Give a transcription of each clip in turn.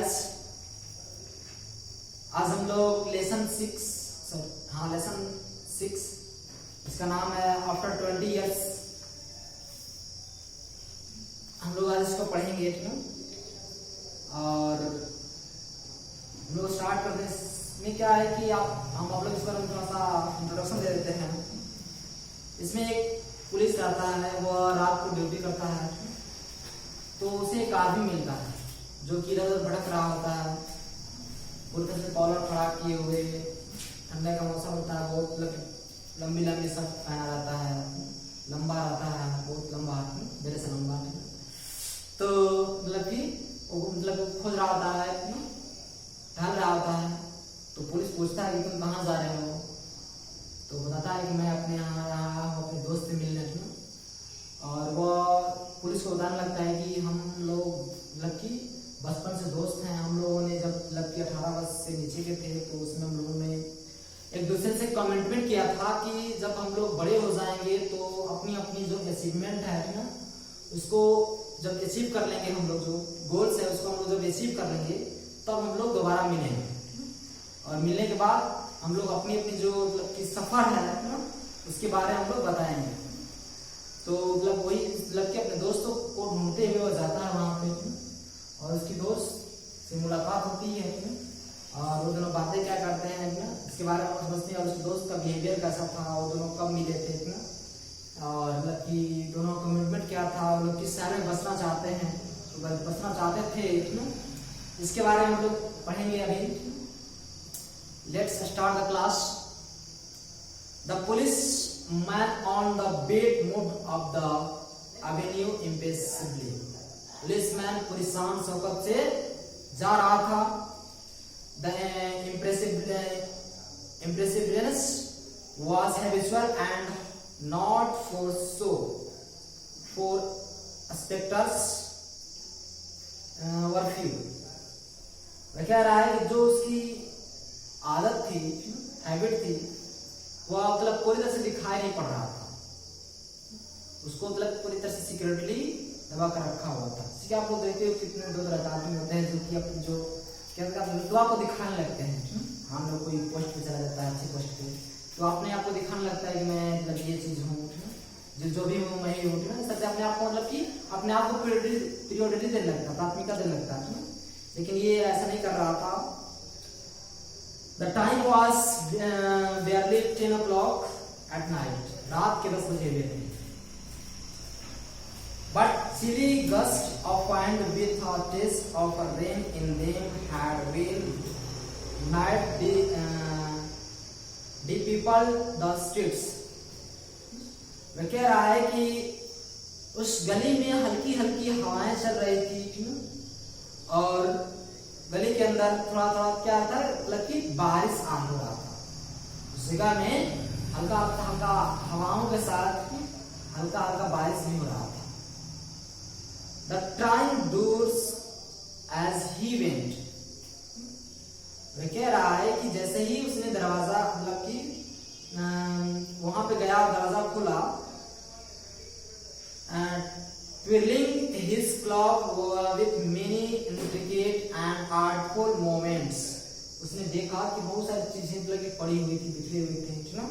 Guys, आज हम लोग लेसन 6 इसका नाम है आफ्टर 20 इयर्स। हम लोग आज इसको पढ़ेंगे, ठीक है। और हम लोग स्टार्ट करते हैं। इसमें क्या है कि हम आप लोग इस बार थोड़ा सा इंट्रोडक्शन दे देते हैं। इसमें एक पुलिस रहता है, वो रात को ड्यूटी करता है, तो उसे एक आदमी मिलता है जो कि इधर उधर भटक रहा होता है, पूरी तरह से कॉलर खड़ा किए हुए, ठंडे का मौसम होता है, बहुत लंबी लंबी शर्ट पहना रहता है, लंबा रहता है, बहुत लंबा, मेरे से लंबा, तो मतलब खोज रहा होता है, टहल रहा होता है। तो पुलिस पूछता है कि तुम कहाँ जा रहे हो, तो बताता है कि मैं अपने यहाँ रहा हूँ अपने दोस्त से मिलने, और वो पुलिस को बताने लगता है कि हम लोग बचपन से दोस्त हैं। हम लोगों ने जब 18 वर्ष से नीचे के थे, तो उसमें हम लोगों ने एक दूसरे से कमिटमेंट किया था कि जब हम लोग बड़े हो जाएंगे तो अपनी अपनी जो अचीवमेंट है ना, उसको जब अचीव कर लेंगे, हम लोग जो गोल्स है उसको हम लोग जब अचीव कर लेंगे, तब हम लोग दोबारा मिलेंगे। और मिलने के बाद हम लोग अपनी अपनी जो सफर है ना, उसके बारे में हम लोग बताएंगे। तो वही के अपने दोस्तों को ढूंढते हुए वो जाता है वहां पे, और उसकी दोस्त से मुलाकात होती है, और वो दोनों बातें क्या करते हैं ना, इसके बारे में समझते हैं। और उसके दोस्त का बिहेवियर कैसा था, वो दोनों कब मिले थे ना, और दोनों कमिटमेंट क्या था, वो लोग किस शहर में बसना चाहते हैं, तो बसना चाहते थे ना, इसके बारे में हम लोग पढ़ेंगे अभी। Let's start the class. The policeman on the beat moved up the avenue impressively. Policeman पूरी शान शौकत से जा रहा था। The impressiveness was habitual and not for show. For spectators were few. वह कह रहा है कि जो उसकी आदत थी, हैबिट थी, वह पूरी तरह से दिखाई नहीं पड़ रहा था। उसको पूरी तरह से सिक्योरिटली दबा कर रखा हुआ था। क्या आप लोग देखते हो कितने दो तरह आदमी होते हैं जो कि अपनी जो क्या रुतबा को दिखाने लगते हैं। हम लोग कोई पोस्ट पे चला जाता है, अच्छी पोस्ट पे, तो अपने आप को दिखाने लगता है कि मैं ये चीज हूँ, जो भी हूँ मैं ही हूँ, सबसे अपने आप को अपने आप को प्रियोरिटी देने लगता है, प्राथमिकता देने लगता है। लेकिन ये ऐसा नहीं कर रहा था। The time was barely 10 o'clock at night. रात के 10 बजे हुए थे। But chilly gusts of wind with a taste of rain in them had been made the people the streets. वह कह रहा है कि उस गली में हल्की हल्की हवाएं चल रही थी, और गली के अंदर थोड़ा थोड़ा क्या था, बारिश आ हो रहा था। उस जगह में हल्का हल्का हवाओं के साथ हल्का हल्का बारिश भी हो रहा था। The time doors as he went. वह कह रहा है कि जैसे ही उसने दरवाजा वहां पे गया, दरवाजा खुला, twirling his clock with many intricate and artful movements. उसने देखा कि बहुत सारी चीजें पड़ी हुई थी, बिखरी हुई थी ना।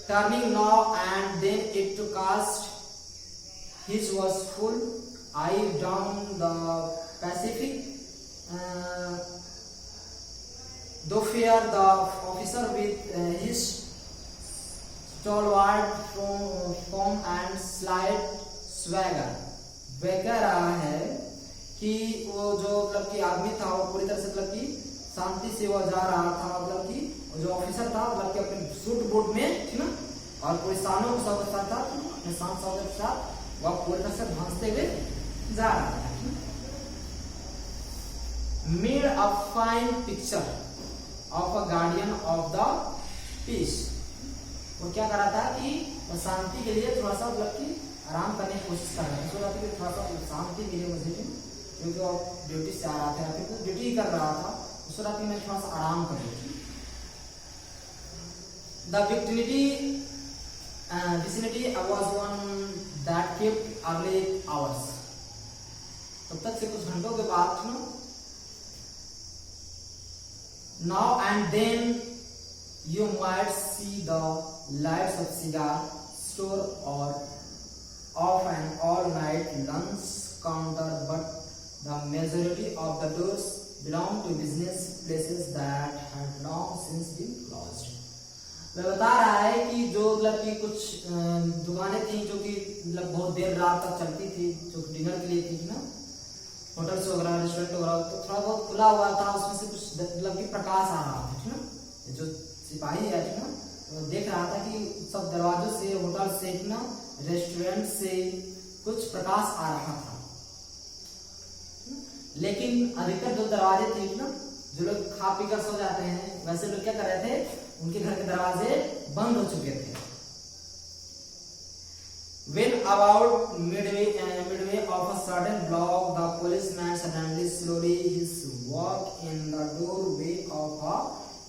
Turning now and then it to cast his was full eye down the Pacific. Though fear the officer with his stalwart form and slight swagger. वह कह रहा है कि वो जो आदमी था, वो पूरी तरह से शांति से वो जा रहा था, जो ऑफिसर था अपने सूट बूट में, ठीक ना, और पूरी शानों के साथ था, अपने शान शौकत के साथ वह पूरी तरह से भांजते हुए जा रहा था। Made a fine picture of a guardian of the peace. वो क्या कर रहा था कि शांति के लिए थोड़ा सा आराम करने की कोशिश कर रहा था, थोड़ा सा शांति मिले मुझे, क्योंकि ड्यूटी से आ रहा था, फिर ड्यूटी कर रहा था, उस रात में थोड़ा सा आराम कर रही थी। The vicinity was one that kept early hours. तब तक से कुछ घंटों के बाद now and then you might see the lights of cigar store or of an all-night lunch counter, but the majority of the doors belong to business places that had long since been closed. वह बता रहा है कि जो मतलब कि कुछ दुकानें थी जो कि मतलब बहुत देर रात तक चलती थी, जो डिनर के लिए थी ना, होटल्स वगैरह, रेस्टोरेंट वगैरह, तो थोड़ा बहुत खुला हुआ था, उसमें से कुछ मतलब कि प्रकाश आ रहा था, ठीक ना। जो सिपाही है ठीक ना, तो देख रहा था कि सब दरवाजों से, होटल से ना, रेस्टोरेंट से कुछ प्रकाश आ रहा था। लेकिन अधिकतर जो दरवाजे थे ना, जो लोग खा पी कर सो जाते हैं, वैसे लोग क्या कर रहे थे, उनके घर के दरवाजे बंद हो चुके थे। When about midway of a certain block, the policeman suddenly slowed his walk in the doorway of a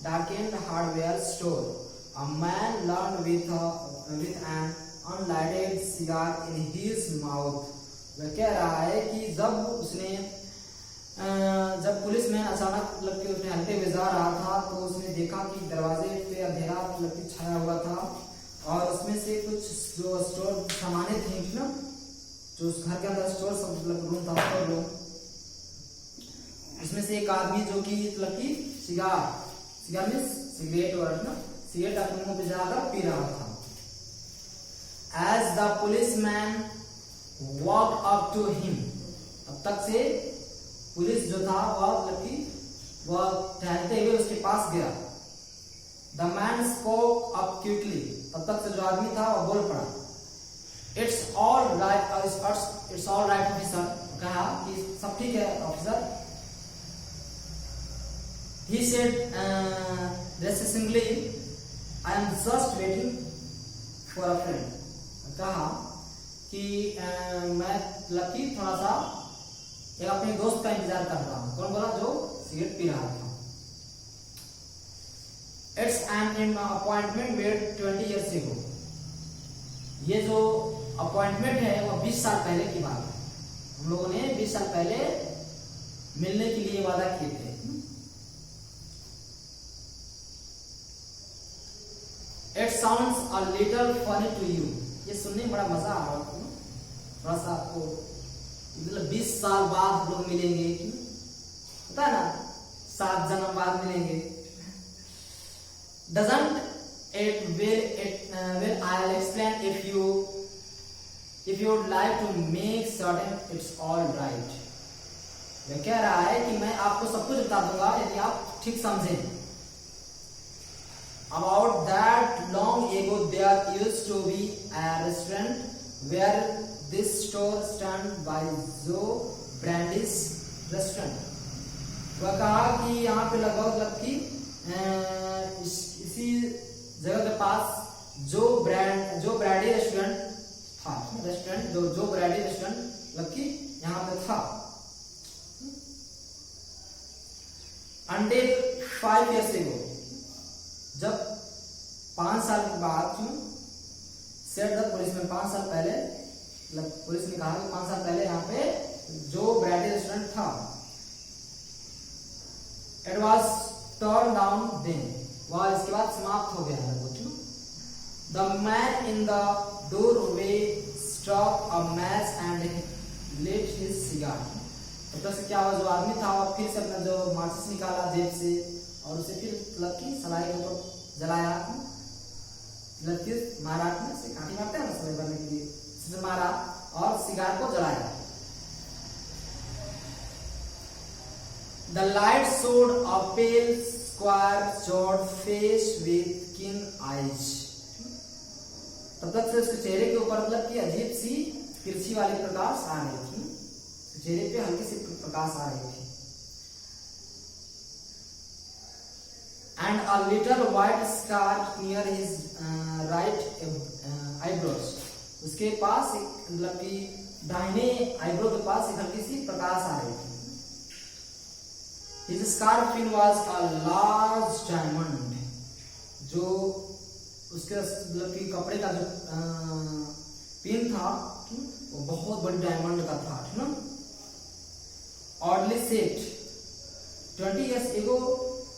darkened hardware store. A man leaned with an unlighted cigar in his mouth. वह कह रहा है कि जब policeman अचानक मतलब कि उसने हल्के में जा रहा था, तो उसने देखा कि दरवाजे पे अंधेरा मतलब कि छाया हुआ था, और उसमें से कुछ जो स्टोर सामानें थी ना, जो उस घर के अंदर स्टोर सब मतलब रूम था, स्टोर रूम, उसमें से एक आदमी जो कि मतलब कि सिगार में सिगरेट और ना सिगरेट अपने मुंह पे जाकर पी रहा था। As the policeman walked up to him, तब तक से पुलिस जो था वह टहलते हुए उसके पास गया। The man spoke up quickly, तब तक से जो आदमी था वह बोल पड़ा। It's all right officer, कहा कि सब ठीक है officer. He said restlessly, I am just waiting for a friend. कहा कि मैं लकी थोड़ा सा एक अपने दोस्त का इंतजार कर रहा हूं। कौन बोला? जो सिगरेट पी रहा था। It's an appointment made 20 years ago. ये जो अपॉइंटमेंट है वो 20 साल पहले की बात है। हम लोगों ने 20 साल पहले मिलने के लिए वादा किए थे। It sounds a little funny to you. ये सुनने में बड़ा मजा आ रहा है, थोड़ा सा आपको, मतलब 20 साल बाद हम लोग मिलेंगे, पता है ना, 7 जन्म बाद मिलेंगे। Doesn't it will I'll explain if you would like to make certain it's all right. मैं कह रहा है कि मैं आपको सब कुछ बता दूंगा यदि आप ठीक समझें। About that long ago there used to be a restaurant where this store stand by Joe Brandy's restaurant. वह कहा कि यहाँ पे लगभग इसी जगह के पास जो ब्रैडी रेस्टोरेंट था, जो ब्रैडी रेस्टोरेंट लकी यहाँ पे था। Until 5 years ago, जब 5 साल के बाद सेट द पुलिस में 5 साल पहले पुलिस ने कहा कि 5 साल पहले यहाँ पे जो ब्रैडी रेस्टोरेंट था, it was turn down then, वह इसके बाद समाप्त हो गया है। The man in the doorway struck a match and lit his cigar. तब तक से क्या हुआ, जो आदमी था वह फिर से अपना जो माचिस निकाला जेब से और उसे फिर लकी सलाई के ऊपर जलाया। लकी मारा से काटी मारते हैं ना सलाई करने के लिए, से मारा और सिगार को जलाया। The light showed a pale, square-jawed face with keen eyes. तब तक से उसके चेहरे के ऊपर मतलब कि अजीब सी तिरछी वाली प्रकाश आ रही थी, चेहरे पे हल्की सी प्रकाश आ रही थी। And a little white scar near his right eyebrows. उसके पास एक मतलब कि दाहिने आईब्रो के पास एक हल्की सी प्रकाश आ रही थी। His scarf was a large diamond. जो उसके मतलब कि कपड़े का जो पिन था वो बहुत बड़ी डायमंड का था, ठीक ना। oddly said 20 years ago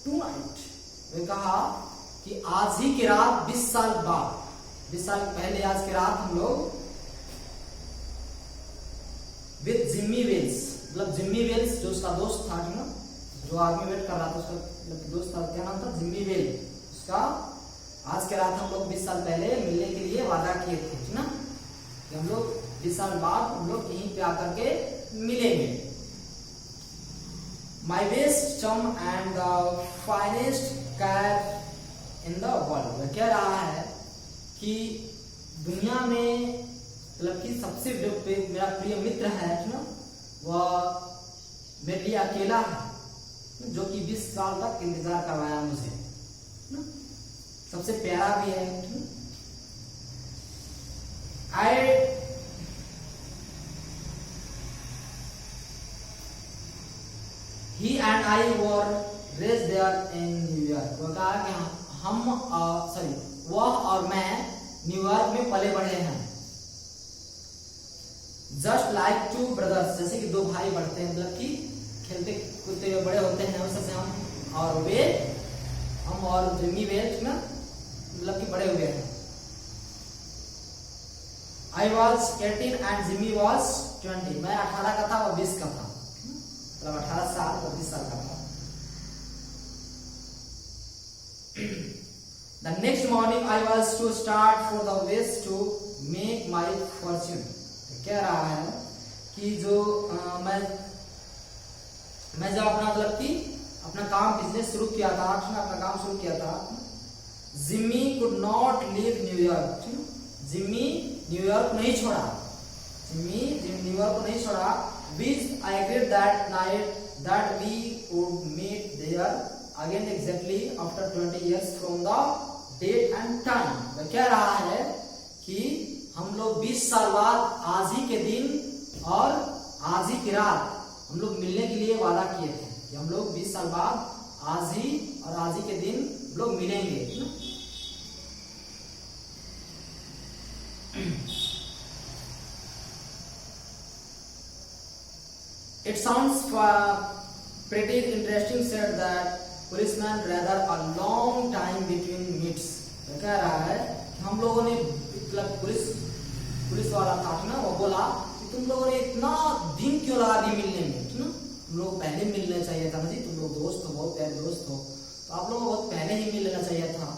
tonight, वे कहा कि आज ही की रात 20 साल बाद, 20 साल पहले आज की रात हम लोग विद जिम्मी वेल्स, मतलब जिम्मी वेल्स जो उसका दोस्त था ना, जो आर्मी वेट कर रहा था, उसका दोस्त था, क्या नाम था, जिम्मी वेल, उसका आज के रात हम लोग 20 साल पहले मिलने के लिए वादा किए थे, ठीक ना, कि हम लोग 20 साल बाद हम लोग यहीं पे आकर के मिलेंगे। My best chum and the finest cat in the world, वह कह रहा है कि दुनिया में मतलब कि सबसे मेरा प्रिय मित्र है ना, वह मेरे लिए अकेला है जो कि 20 साल तक इंतजार करवाया मुझे ना, सबसे प्यारा भी है। He and I were raised there in New York, वो कहा कि वह और मैं न्यूयॉर्क में पले बढ़े हैं। Just like two brothers, जैसे कि दो भाई बढ़ते हैं, मतलब कि खेलते कूदते हुए बड़े होते हैं, उससे हम और वे, हम और जिम्मी वेल्स ना, मतलब कि बड़े हुए हैं। I was 18 and Jimmy was 20, मैं 18 का था, वो 20 का था, मतलब 18 साल और 20 साल का था। The next morning I was to start for the west to make my fortune, कह रहा है कि जो मैं जब अपना मतलब कि अपना काम बिजनेस शुरू किया था, अपना काम शुरू किया था, Jimmy could not leave New York, Jimmy New York नहीं छोड़ा, जिम्मी न्यूयॉर्क को नहीं छोड़ा। Which I agreed that night that we would meet there again exactly after 20 years from the date and time, वह कह रहा है कि हम लोग 20 साल बाद आज ही के दिन और आज ही की रात हम लोग मिलने के लिए वादा किए थे कि हम लोग 20 साल बाद आज ही और आज ही के दिन हम लोग मिलेंगे। It sounds pretty interesting, said that policeman, rather a long time between meets, कह रहा है कि हम लोगों ने मतलब पुलिस वाला था ना, वो बोला कि तुम लोगों ने इतना दिन क्यों लगा दी मिलने में, ना तुम लोग पहले मिलना चाहिए था ना जी, तुम लोग दोस्त हो, बहुत प्यारे दोस्त हो, तो आप लोगों को बहुत पहले ही मिल लेना चाहिए था।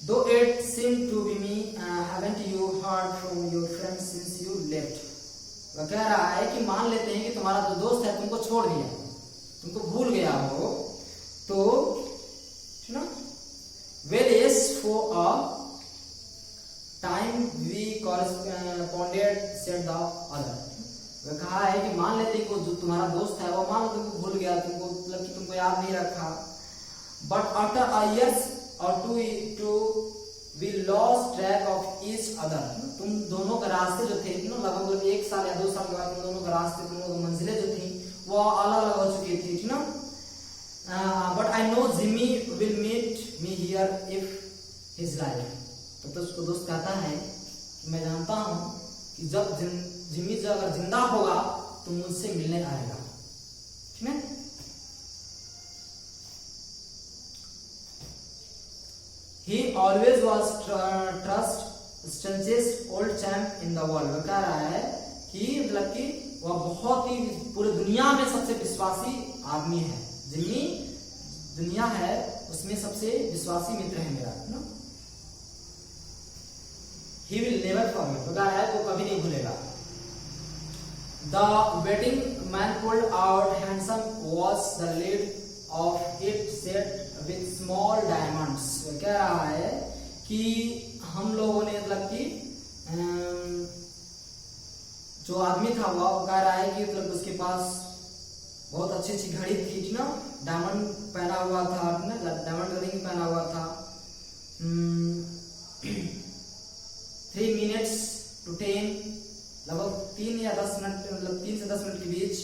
Though it seemed to be me, haven't you heard from your friends since you left? वह कह रहा है कि मान लेते हैं कि तुम्हारा जो दोस्त है तुमको छोड़ दिया, तुमको भूल गया हो, तो ना, well yes, for a time we corresponded, said the other, वह कहा है कि मान लेते हैं कि जो तुम्हारा दोस्त है वो मान लो तुमको भूल गया, तुमको मतलब कि तुमको याद नहीं रखा, but after a years or two we lost track of each other, तुम दोनों के रास्ते जो थे ना, लगभग 1 साल या 2 साल के बाद तुम दोनों के रास्ते, तुम दोनों की मंजिलें जो थी वो अलग अलग हो चुकी थी, ठीक ना। But I know Jimmy will meet me here if his life, तो उसको दोस्त कहता है कि मैं जानता हूँ कि जब जिम्मी जो अगर जिंदा होगा तो मुझसे मिलने आएगा, ठीक है। He always was trust strangest old champ in the world, वो कह रहा है कि मतलब कि वह बहुत ही पूरी दुनिया में सबसे विश्वासी आदमी है, जिम्मी दुनिया है उसमें सबसे विश्वासी मित्र है मेरा ना। He will never forget, वो कह रहा है वो कभी नहीं भूलेगा। The betting man pulled out handsome watch, the lid of it set with small diamonds, वो कह रहा है कि हम लोगों ने मतलब कि जो आदमी था वो कह रहा है कि मतलब उसके पास बहुत अच्छी अच्छी घड़ी थी ना, डायमंड पहना हुआ था ना, डायमंड रिंग पहना हुआ था। 3 minutes to 10, लगभग 3 या 10 मिनट, मतलब 3 से 10 मिनट के बीच,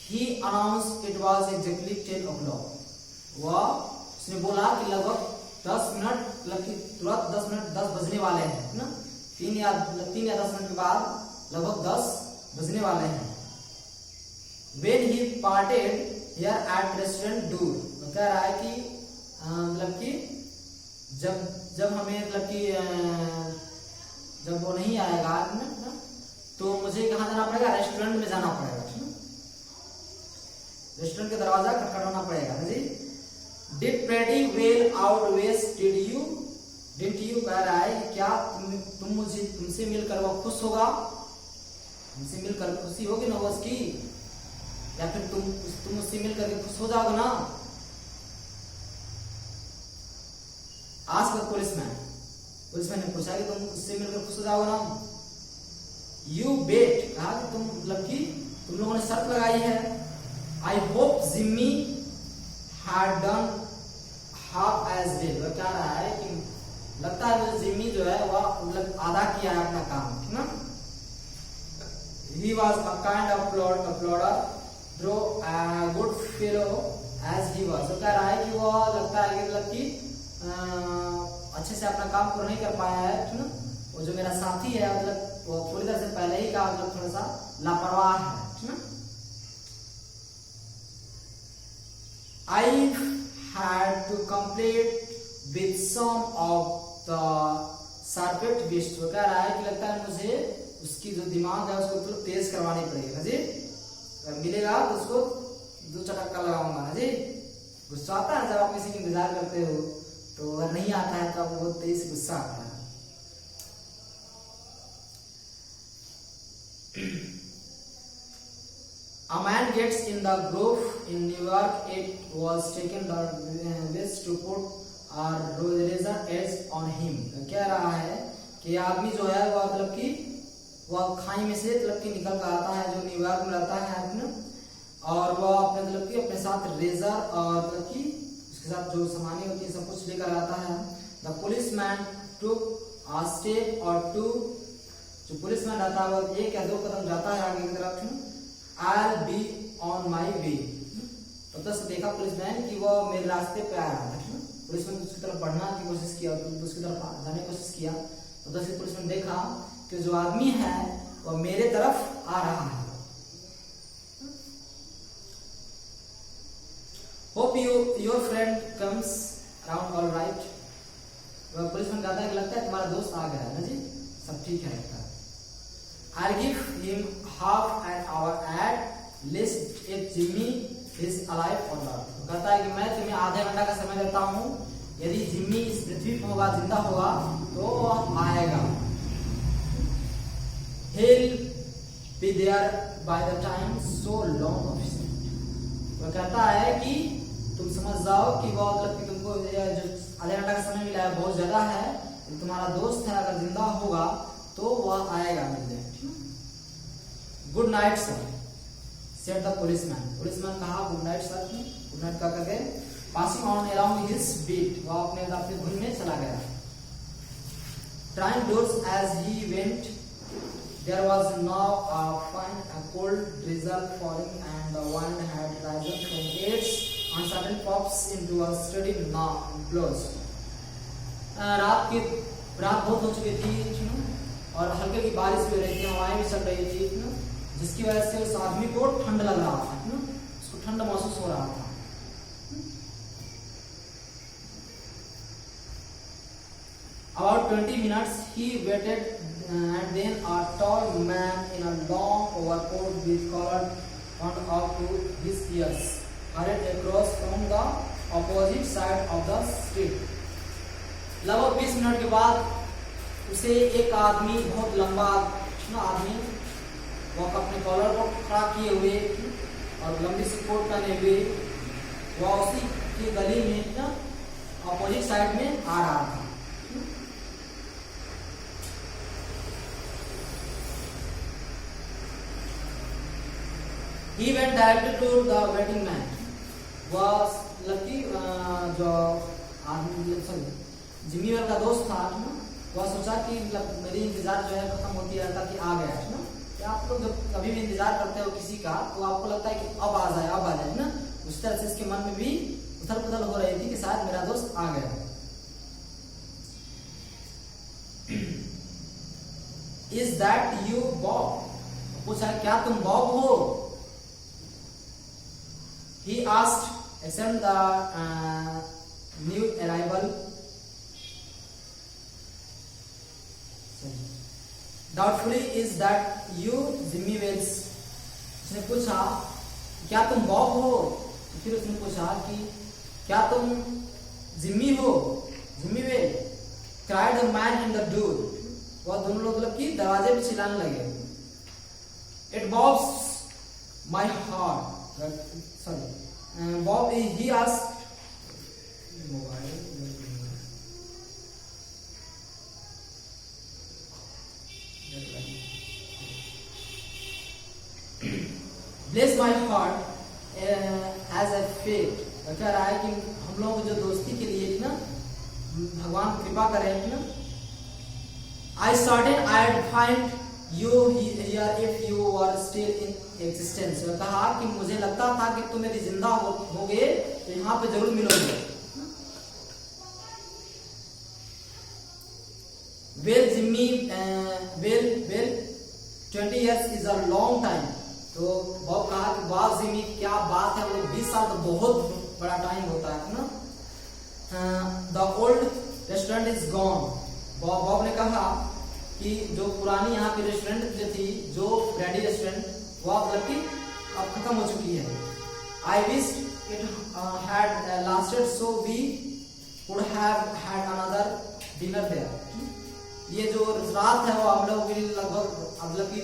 he announced it was exactly 10 o'clock, वह उसने बोला कि लगभग 10 मिनट मतलब कि तुरंत 10 मिनट 10 बजने वाले हैं ना, 3 या 10 मिनट के बाद लगभग 10 बजने वाले हैं। When he parted here at restaurant door, तो कह रहा है कि मतलब कि जब हमें मतलब कि जब वो नहीं आएगा ना, तो मुझे कहाँ जाना पड़ेगा, रेस्टोरेंट में जाना पड़ेगा, रेस्टोरेंट का दरवाजा खटखटाना पड़ेगा जी। Did pretty well outweigh didn't you, कह रहा है क्या तुमसे मिलकर वो खुश होगा, तुमसे मिलकर खुशी होगी ना वो उसकी, या फिर तुम उससे मिलकर के खुश हो जाओगे ना। आस्क द पुलिसमैन ने पूछा कि तुम उससे मिलकर खुश हो जाओगे ना। यू बेट, कहा कि तुम मतलब कि तुम लोगों ने शर्त लगाई है। I hope Jimmy had done half as well, वह कह रहा है कि लगता है मुझे जिम्मी जो है वह मतलब आधा किया है अपना काम, ठीक ना। He was a kind of plodder, though a good fellow as he was, तो कह रहा है कि वह लगता है कि मतलब कि अच्छे से अपना काम पूरा नहीं कर पाया है, ठीक ना। वो जो मेरा साथी है मतलब वो पूरी तरह से पहले ही का मतलब थोड़ा सा लापरवाह है, ठीक ना। I had to complete with some of the circuit best, वो कह रहा है कि लगता है मुझे उसकी जो दिमाग है उसको तो तेज करवानी पड़ेगी ना जी। अगर मिलेगा तो उसको 2 चटक्का लगाऊंगा ना जी। गुस्सा आता है जब आप किसी की इंतजार करते हो, तो अगर नहीं आता है तो आपको बहुत तेज गुस्सा आता है। A man gets in the grove in New York. It was taken the west to put a razor edge on him. कह रहा है कि आदमी जो है वह मतलब कि वह खाई में से मतलब कि निकल कर आता है, जो न्यूयॉर्क में रहता है अपना, और वह अपने मतलब कि अपने साथ रेजर और मतलब कि उसके साथ जो सामानें होती है सब कुछ लेकर आता है। The policeman took a step और टू, जो पुलिसमैन रहता है वह 1 या 2 कदम जाता है आगे की तरफ। I'll be on my way, तो तब से देखा पुलिसमैन कि वह मेरे रास्ते पे आ रहा था। पुलिसमैन उसकी तरफ बढ़ना की कोशिश किया, उसकी तरफ जाने की कोशिश किया, तो तब से पुलिसमैन देखा कि जो आदमी है वह मेरे तरफ आ रहा है। Hope your friend comes around all right, वह पुलिसमैन कहता है कि लगता है तुम्हारा दोस्त आ गया है ना जी, सब ठीक है लगता है। I'll give him half an hour at least if Jimmy is alive or not, कहता है कि मैं तुम्हें आधे घंटा का समय देता हूँ, यदि जिम्मी इस पृथ्वी पर होगा, जिंदा होगा तो वह आएगा। He'll be there by the time so long officer, वह कहता है कि तुम समझ जाओ कि वह मतलब कि तुमको जो आधे घंटा का समय मिला है बहुत ज्यादा है, तुम्हारा दोस्त है अगर जिंदा होगा तो वह आएगा मिलने। Good night sir, said the policeman कहा good night sir, good night कह करके passing on around his beat, वह अपने धुन में चला गया। Trying doors as he went, there was now a fine cold drizzle falling and the wind had risen from its uncertain puffs into a steady blows. रात बहुत हो चुकी थी और हल्की की बारिश भी हो रही थी, हवाएं भी चल रही थी, जिसकी वजह से उस आदमी को ठंड लग रहा था, उसको ठंड महसूस हो रहा था। About 20 minutes he waited and then a tall man in a long overcoat with collar on up to his ears hurried across from the opposite side of the street. लगभग 20 मिनट के बाद उसे एक आदमी, बहुत लंबा आदमी, वो अपने कॉलर को खड़ा किए हुए और लंबी सी कोट पहने हुए वह उसी की गली में ना अपोजिट साइड में आ रहा था। He went directly to the waiting man, वह लकी जो आदमी जिम्मी का दोस्त था ना, वह सोचा कि मेरी इंतजार जो है खत्म होती रहता कि आ गया है ना। आप लोग जब कभी भी इंतजार करते हो किसी का तो आपको लगता है कि अब आ जाए ना, उस तरह से इसके मन में भी उथल पुथल हो रही थी कि शायद मेरा दोस्त आ गया। Is that you Bob? पूछा क्या तुम बॉब हो? He asked, except the new arrival. Doubtfully, is that you, Jimmy Wells? उसने पूछा क्या तुम बॉब हो? फिर उसने पूछा कि क्या तुम जिम्मी हो? Jimmy well? Cried the man in the door. वह दोनों लोग मतलब कि दरवाजे पे चिल्लाने लगे. It bobs my heart. Sorry. Bob, he asked. Bless my heart as a fate. कह रहा है कि हम लोग जो दोस्ती के लिए ना भगवान कृपा करें ना. I started I'd find you here if you were still in existence. कहा कि मुझे लगता था कि तुम यदि जिंदा होगे तो यहाँ पे जरूर मिलोगे. Well, Jimmy, well, 20 years is a long time. तो बॉब कहा कि वाह जिमी क्या बात है, वो 20 साल तो बहुत बड़ा टाइम होता है ना. The old restaurant is gone. Bob ने कहा कि जो पुरानी यहाँ पे रेस्टोरेंट जो थी, जो ब्रैडी रेस्टोरेंट, वो मतलब कि अब खत्म हो चुकी है. I wish it had lasted so we could have had another dinner there. ये जो रात है वो हम लोगों के लिए लगभग मतलब कि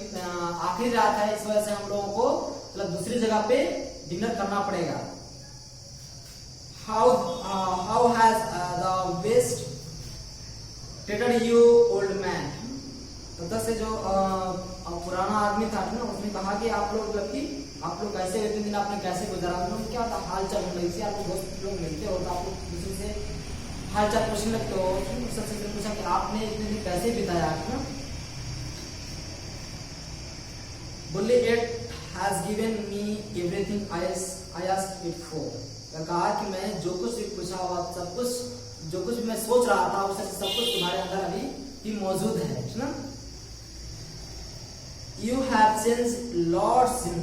आखिरी रात है, इस वजह से हम लोगों को मतलब दूसरी जगह पे डिनर करना पड़ेगा. How has the West treated you, old man? तब से जो पुराना आदमी था ना, उसने कहा कि आप लोग मतलब कि आप लोग कैसे इतने दिन आपने कैसे गुजारा, मतलब क्या था हाल चाल रही थी, आप लोग लोग मिलते हो तो आप लोग दूसरे से हाल चाल पूछने लगते हो. सबसे पहले पूछा कि आपने इतने दिन कैसे बिताया ना. बोले it has given me everything I asked it for. कहा कि मैं जो कुछ भी पूछा हुआ सब कुछ, जो कुछ मैं सोच रहा था उससे सब कुछ तुम्हारे अंदर अभी भी मौजूद है ना. यू हैव चेंज्ड लॉट्स इन.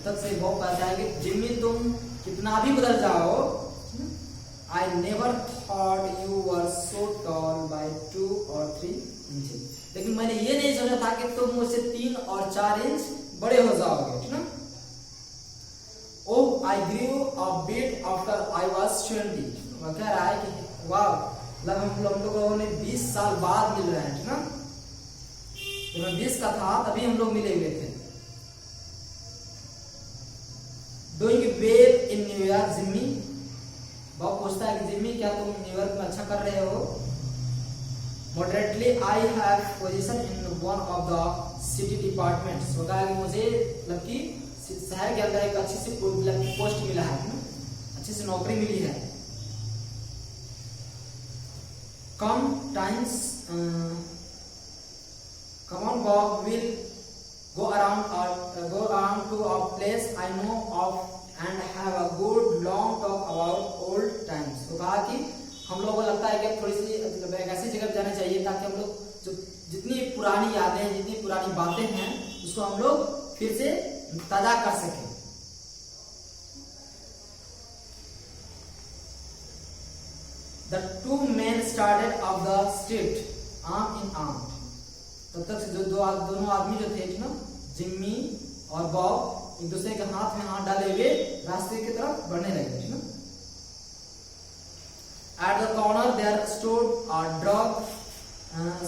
तब से वो कहता है कि जिम्मी तुम कितना भी बदल जाओ. I never thought you were so tall by 2 or 3 inches. लेकिन मैंने ये नहीं सोचा था कि तुम मुझसे 3 और 4 इंच बड़े हो जाओगे ना. Oh, I grew a bit after I was 20. वो कह रहा है कि वाह, मतलब हम लोगों ने 20 साल बाद मिल रहे हैं ना. जब मैं 20 का था तभी हम लोग मिले हुए थे. Doing well in New York, Jimmy? Bob पूछता है कि जिम्मी क्या तुम न्यूयॉर्क में अच्छा कर रहे हो? Moderately, I have position in one of the city departments. वो कहा कि मुझे मतलब कि शहर के अंदर एक अच्छी सी पोस्ट मिला है ना, अच्छी सी नौकरी मिली है. Come on, Bob, we'll go around to a place I know of and have a good long talk about old times. तो कहा कि हम लोगों को लगता है कि थोड़ी सी ऐसी जगह जाना चाहिए ताकि हम लोग जो जितनी पुरानी यादें हैं, जितनी पुरानी बातें हैं, उसको हम लोग फिर से ताजा कर सकें. The two men started up the street arm in arm. तब तक से जो दोनों आदमी जो थे ना, जिम्मी और बॉब, एक दूसरे के हाथ में हाथ डाले हुए रास्ते की तरफ बढ़ने लगे ना. At the corner there stood a drug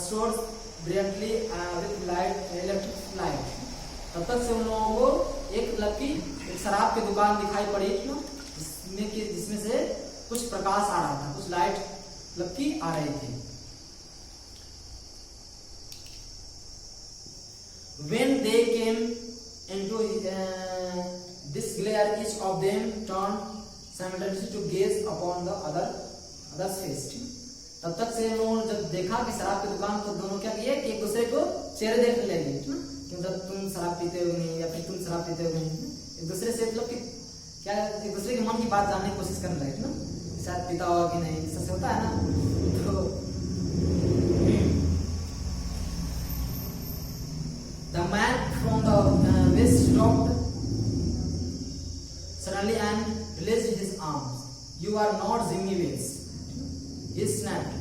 store brightly with electric light. तब तक से उन लोगों को एक शराब की दुकान दिखाई पड़ी ना, जिसमें से कुछ प्रकाश आ रहा था, कुछ लाइट आ रही थी. When they came into this glare, each of them turned simultaneously to gaze upon the other's face. तब तक से उन्होंने जब देखा कि शराब की दुकान, तो दोनों क्या किए कि एक दूसरे को चेहरे देखने लगे कि मतलब तुम शराब पीते हो नहीं, या फिर तुम शराब पीते हो नहीं. एक दूसरे से मतलब कि क्या एक दूसरे के मन की बात जानने की कोशिश करने लगे ना, शायद पीता होगा कि नहीं, सच होता है ना. तो arms. You are not Jimmy Wales. He snapped.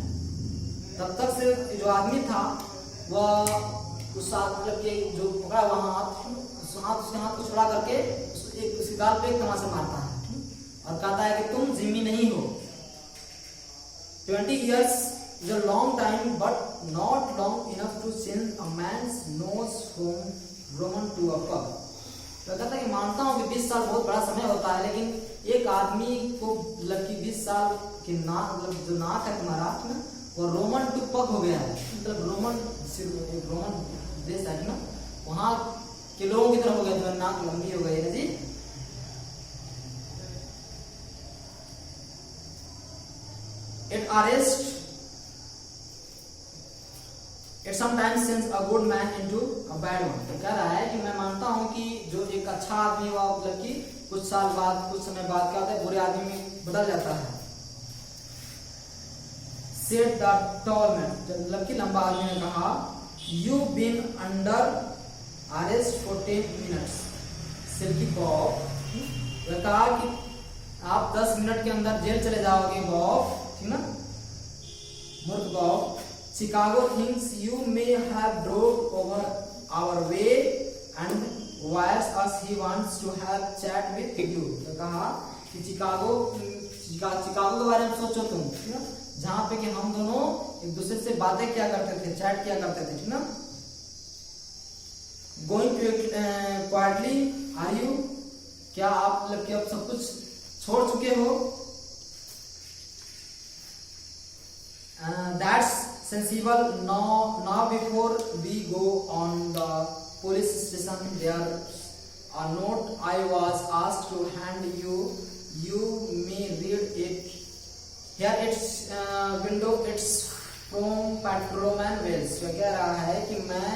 तब तक से जो आदमी था वह उस मतलब के जो पकड़ा हुआ हाथ उसके हाथ को छुड़ा करके उसके गाल पे एक तमाचा मारता है और कहता है कि तुम जिम्मी नहीं हो. 20 years is a long time but not long enough to change a man's nose from Roman to a pug. तो कहता है कि मानता हूँ कि 20 साल बहुत बड़ा समय होता है, लेकिन एक आदमी को मतलब कि 20 साल की नाक मतलब जो नाक है तुम्हारा ना वो रोमन टू पग हो गया है. मतलब रोमन देश है ना वहां के लोगों की तरफ हो गया, जो नाक लंबी हो गई है जी. It sometimes sends a good man into a bad one. तो कह रहा है कि मैं मानता हूं कि जो एक अच्छा आदमी हुआ मतलब कि कुछ साल बाद कुछ समय बाद क्या होता है बुरे आदमी में बदल जाता है. Said the tall man, मतलब कि लंबा आदमी ने कहा, You've been under arrest for 10 minutes. Silky Bob, वह कहा कि आप 10 मिनट के अंदर जेल चले जाओगे बॉब, ठीक ना मूर्ख Bob. Chicago thinks you may have drove over our way and wires us he wants to have chat with you. तो कहा कि चिकागो के बारे में सोचो तुम, ठीक ना, जहाँ पे कि हम दोनों एक दूसरे से बातें क्या करते थे, चैट किया करते थे, ठीक ना. Going to quietly are you? क्या आप मतलब कि अब सब कुछ छोड़ चुके हो? That's sensible. Now before we go on the police station, there a note I was asked to hand you. You may read it. Here it's window. It's from Patrolman Wells. वो कह रहा है कि मैं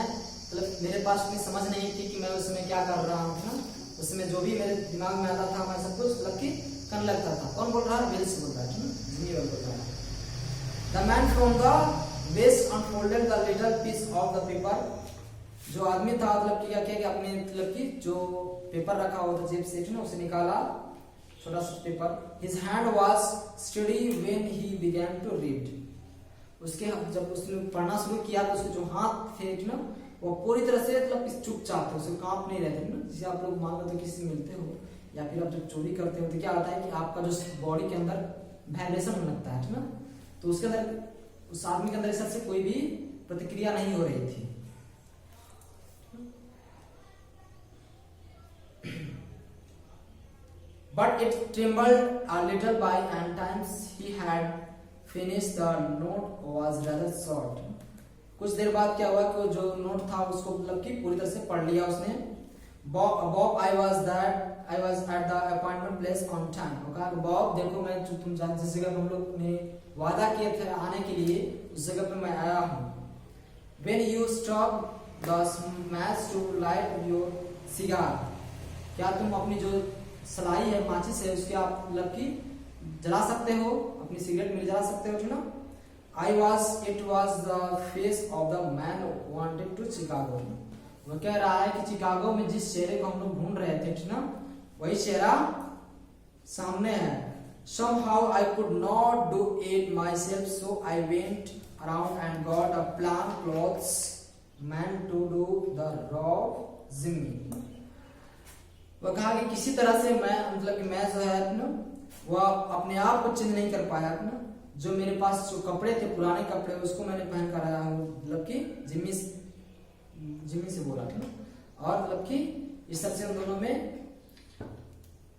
मतलब मेरे पास इतनी समझ नहीं थी कि मैं उसमें क्या कर रहा हूँ ना. उसमें जो भी मेरे दिमाग में आता था मैं सब कुछ मतलब कि करने लगता था. कौन बोल रहा है? वेल्स बोल रहा है, जिमी वेल्स बोल रहा है. The man from the west unfolded the little piece of the paper. जो आदमी था मतलब कि क्या किया कि अपने मतलब कि जो पेपर रखा हुआ था जेब से ना उसे निकाला छोटा सा paper. His hand was steady when he began to read. उसके जब उसने पढ़ना शुरू किया तो उसके जो हाथ थे ना वो पूरी तरह से मतलब चुपचाप थे, उसके कांप नहीं रहते ना. जैसे आप लोग मान लो तो किसी से मिलते हो या फिर आप जब चोरी करते हो तो क्या होता है कि आपका जो बॉडी के अंदर वाइब्रेशन होने लगता है ना. तो उसके अंदर उस आदमी के अंदर इस से कोई भी प्रतिक्रिया नहीं हो रही थी. But it trembled a little by and times he had finished the note was rather short. कुछ देर बाद क्या हुआ कि जो नोट था उसको मतलब कि पूरी तरह से पढ़ लिया उसने. Bob, I was at the appointment place on time. वो कहा बॉब देखो मैं तुम जिस जगह पे हम लोग ने वादा किए थे आने के लिए उस जगह पे मैं आया हूँ. When you stop the match to light your cigar, क्या तुम अपनी जो सलाई है माचिस है उसके आप मतलब कि जला सकते हो, अपनी सिगरेट में जला सकते हो, ठीक ना. It was the face of the man wanted to Chicago. वो कह रहा है कि चिकागो में जिस चेहरे को हम लोग ढूंढ रहे थे, ठीक ना, वही चेहरा सामने है. Somehow I could not do it myself, so I went around and got a plain clothes man to do the rob Jimmy. वो कहा कि किसी तरह से मैं मतलब कि मैं जो है ना वो अपने आप को चेंज नहीं कर पाया ना. जो मेरे पास जो कपड़े थे पुराने कपड़े उसको मैंने पहन कर आया हूँ मतलब कि जिमी से बोला था ना. और मतलब कि इस तरह से उन दोनों में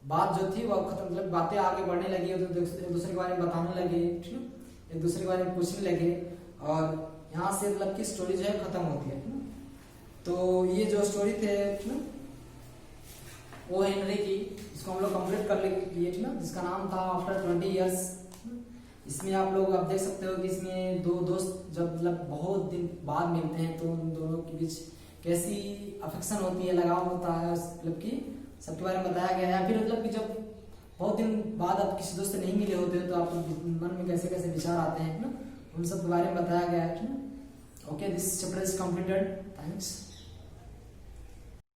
बात जो थी वो खत्म, मतलब बातें आगे बढ़ने लगी, तो एक दूसरे के बारे में बताने लगे, ठीक है, एक दूसरे के बारे में पूछने लगे और यहाँ से मतलब की स्टोरी जो है खत्म होती है ना. तो ये जो स्टोरी थे ना वो हेनरी की, इसको हम लोग कंप्लीट कर लिए ना, जिसका नाम था आफ्टर 20 इयर्स. इसमें आप लोग आप देख सकते हो कि इसमें दो दोस्त जब मतलब बहुत दिन बाद मिलते हैं तो उन दोनों के बीच कैसी अफेक्शन होती है, लगाव होता है, मतलब कि सबके बारे में बताया गया है. फिर मतलब कि जब बहुत दिन बाद आप किसी दोस्त से नहीं मिले होते हो तो आप मन में कैसे कैसे विचार आते हैं ना, उन सब के बारे में बताया गया है. Okay, this chapter is completed. Thanks.